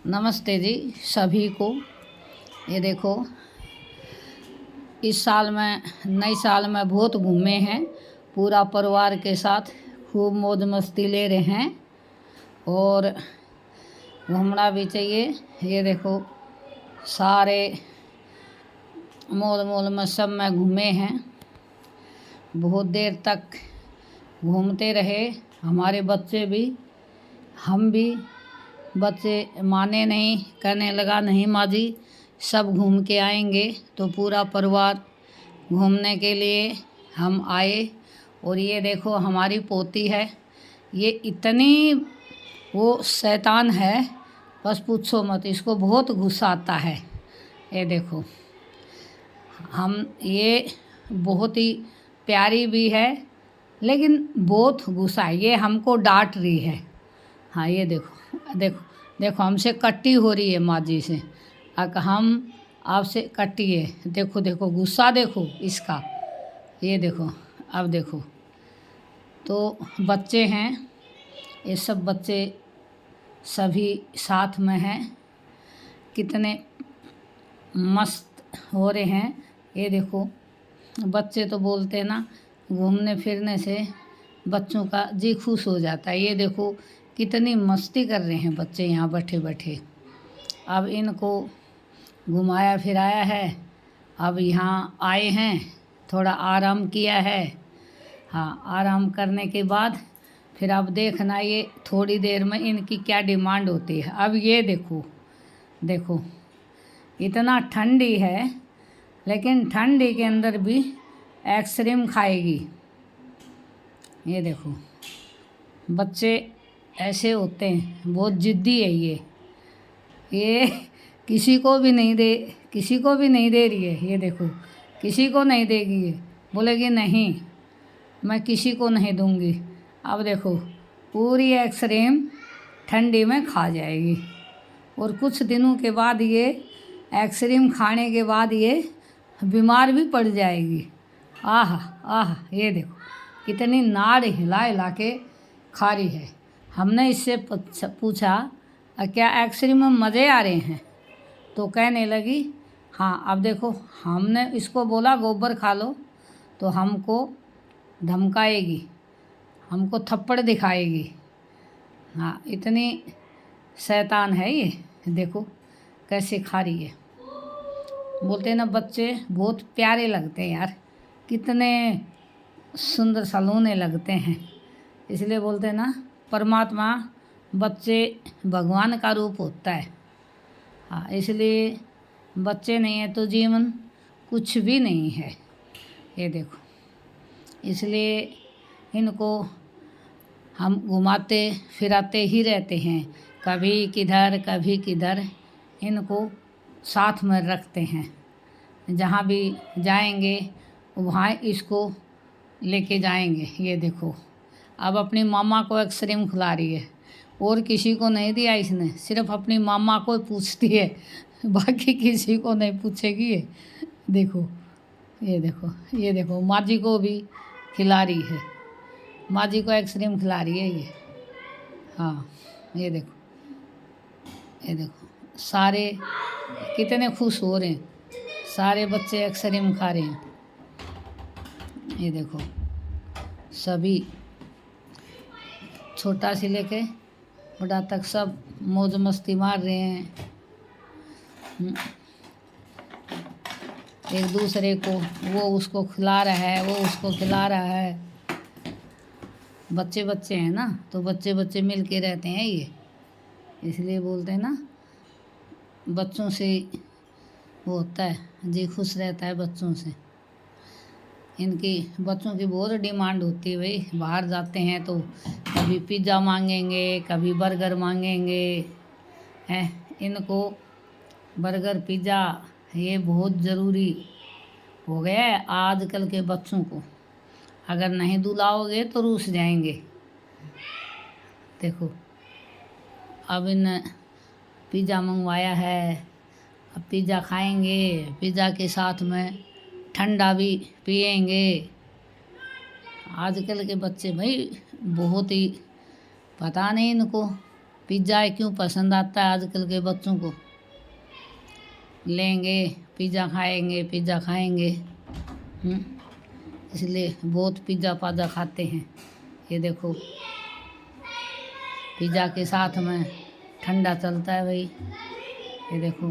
नमस्ते जी सभी को। ये देखो, इस साल में नई साल में बहुत घूमे हैं, पूरा परिवार के साथ खूब मौज मस्ती ले रहे हैं और घूमना भी चाहिए। ये देखो, सारे मॉल मॉल में सब में घूमे हैं, बहुत देर तक घूमते रहे। हमारे बच्चे भी, हम भी। बच्चे माने नहीं, कहने लगा नहीं माँ जी सब घूम के आएंगे। तो पूरा परिवार घूमने के लिए हम आए। और ये देखो हमारी पोती है, ये इतनी वो शैतान है, बस पूछो मत, इसको बहुत गुस्सा आता है। ये देखो, ये बहुत ही प्यारी भी है लेकिन बहुत गुस्सा है, ये हमको डांट रही है। हाँ ये देखो देखो देखो, हमसे कट्टी हो रही है माँ जी से, हम आपसे कट्टी है। देखो देखो गुस्सा देखो इसका, ये देखो। अब देखो, तो बच्चे हैं, ये सब बच्चे सभी साथ में हैं, कितने मस्त हो रहे हैं। ये देखो, बच्चे तो बोलते हैं ना, घूमने फिरने से बच्चों का जी खुश हो जाता है। ये देखो कितनी मस्ती कर रहे हैं बच्चे यहाँ बैठे बैठे। अब इनको घुमाया फिराया है, अब यहाँ आए हैं, थोड़ा आराम किया है। हाँ, आराम करने के बाद फिर अब देखना ये थोड़ी देर में इनकी क्या डिमांड होती है। अब ये देखो देखो, इतना ठंडी है लेकिन ठंडी के अंदर भी आइसक्रीम खाएगी। ये देखो, बच्चे ऐसे होते हैं, बहुत ज़िद्दी है ये किसी को भी नहीं दे रही है। ये देखो, किसी को नहीं देगी, ये बोलेगी नहीं मैं किसी को नहीं दूंगी। अब देखो, पूरी आइसक्रीम ठंडी में खा जाएगी और कुछ दिनों के बाद ये आइसक्रीम खाने के बाद ये बीमार भी पड़ जाएगी। आह आह, ये देखो कितनी नाड़ हिला हिला के खा रही है। हमने इससे पूछा क्या आइसक्रीम में मज़े आ रहे हैं, तो कहने लगी हाँ। अब देखो, हमने इसको बोला गोबर खा लो तो हमको धमकाएगी, हमको थप्पड़ दिखाएगी। हाँ, इतनी शैतान है ये। देखो कैसे खा रही है। बोलते हैं ना, बच्चे बहुत प्यारे लगते हैं यार, कितने सुंदर सलोने लगते हैं। इसलिए बोलते हैं ना, परमात्मा बच्चे भगवान का रूप होता है। हाँ, इसलिए बच्चे नहीं है तो जीवन कुछ भी नहीं है। ये देखो, इसलिए इनको हम घुमाते फिराते ही रहते हैं, कभी किधर कभी किधर, इनको साथ में रखते हैं। जहाँ भी जाएंगे वहाँ इसको लेके जाएंगे। ये देखो, अब अपनी मामा को आइसक्रीम खिला रही है, और किसी को नहीं दिया इसने, सिर्फ अपनी मामा को पूछती है, बाकी किसी को नहीं पूछेगी ये। देखो ये देखो, ये देखो माँ जी को भी खिला रही है, माँ जी को आइसक्रीम खिला रही है ये। हाँ, ये देखो, ये देखो सारे कितने खुश हो रहे हैं, सारे बच्चे आइसक्रीम खा रहे हैं। ये देखो, सभी छोटा से लेके बड़ा तक सब मौज मस्ती मार रहे हैं। एक दूसरे को, वो उसको खिला रहा है, वो उसको खिला रहा है। बच्चे बच्चे हैं ना, तो बच्चे बच्चे मिल के रहते हैं ये, इसलिए बोलते हैं ना, बच्चों से वो होता है, जी खुश रहता है बच्चों से। इनकी बच्चों की बहुत डिमांड होती है भाई, बाहर जाते हैं तो कभी पिज़्ज़ा मांगेंगे, कभी बर्गर मांगेंगे। हैं, इनको बर्गर पिज़्ज़ा ये बहुत ज़रूरी हो गया है आजकल के बच्चों को, अगर नहीं दिलाओगे तो रूठ जाएंगे। देखो, अब इन पिज़्ज़ा मंगवाया है, अब पिज़्ज़ा खाएंगे, पिज़्ज़ा के साथ में ठंडा भी पिएंगे। आजकल के बच्चे भाई बहुत ही, पता नहीं इनको पिज़्ज़ा क्यों पसंद आता है आजकल के बच्चों को। लेंगे पिज़्ज़ा खाएंगे, पिज़्ज़ा खाएंगे। इसलिए बहुत पिज़्ज़ा पाज़्ज़ा खाते हैं। ये देखो पिज़्ज़ा के साथ में ठंडा चलता है भाई। ये देखो